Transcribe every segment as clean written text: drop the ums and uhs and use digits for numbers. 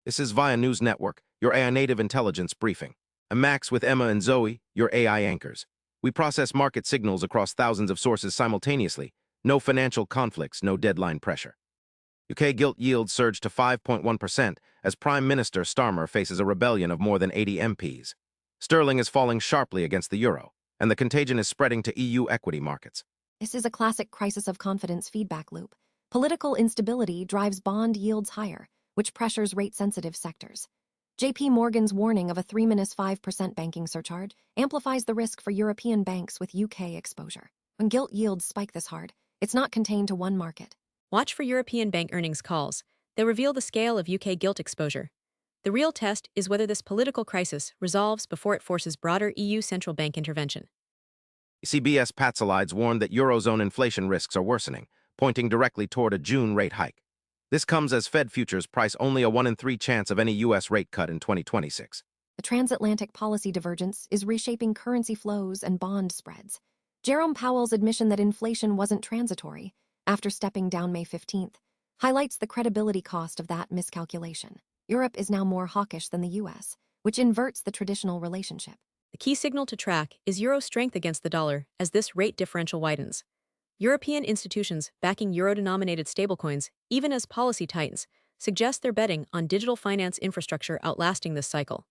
This is Via News Network, your AI native intelligence briefing. I'm Max with Emma and Zoe, your AI anchors. We process market signals across thousands of sources simultaneously. No financial conflicts, no deadline pressure. UK gilt yields surged to 5.1% as Prime Minister Starmer faces a rebellion of more than 80 MPs. Sterling is falling sharply against the euro, and the contagion is spreading to EU equity markets. This is a classic crisis of confidence feedback loop. Political instability drives bond yields higher, which pressures rate-sensitive sectors. JP Morgan's warning of a 3-5% banking surcharge amplifies the risk for European banks with UK exposure. When gilt yields spike this hard, it's not contained to one market. Watch for European bank earnings calls. They reveal the scale of UK gilt exposure. The real test is whether this political crisis resolves before it forces broader EU central bank intervention. ECB's Patsalides warned that Eurozone inflation risks are worsening, pointing directly toward a June rate hike. This comes as Fed futures price only a 1 in 3 chance of any U.S. rate cut in 2026. The transatlantic policy divergence is reshaping currency flows and bond spreads. Jerome Powell's admission that inflation wasn't transitory, after stepping down May 15th, highlights the credibility cost of that miscalculation. Europe is now more hawkish than the U.S., which inverts the traditional relationship. The key signal to track is euro strength against the dollar as this rate differential widens. European institutions backing euro-denominated stablecoins, even as policy tightens, suggest they're betting on digital finance infrastructure outlasting this cycle.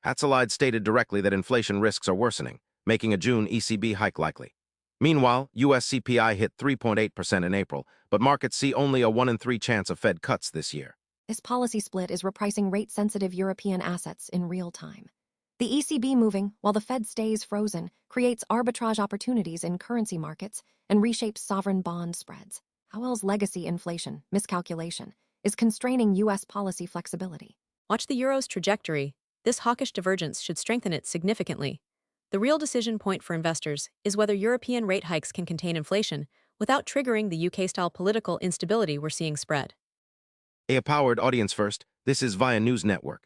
Patsalides stated directly that inflation risks are worsening, making a June ECB hike likely. Meanwhile, U.S. CPI hit 3.8% in April, but markets see only a 1 in 3 chance of Fed cuts this year. This policy split is repricing rate-sensitive European assets in real time. The ECB moving, while the Fed stays frozen, creates arbitrage opportunities in currency markets and reshapes sovereign bond spreads. Powell's legacy inflation, miscalculation, is constraining U.S. policy flexibility. Watch the euro's trajectory. This hawkish divergence should strengthen it significantly. The real decision point for investors is whether European rate hikes can contain inflation without triggering the UK-style political instability we're seeing spread. AI-powered audience first, this is Via News Network.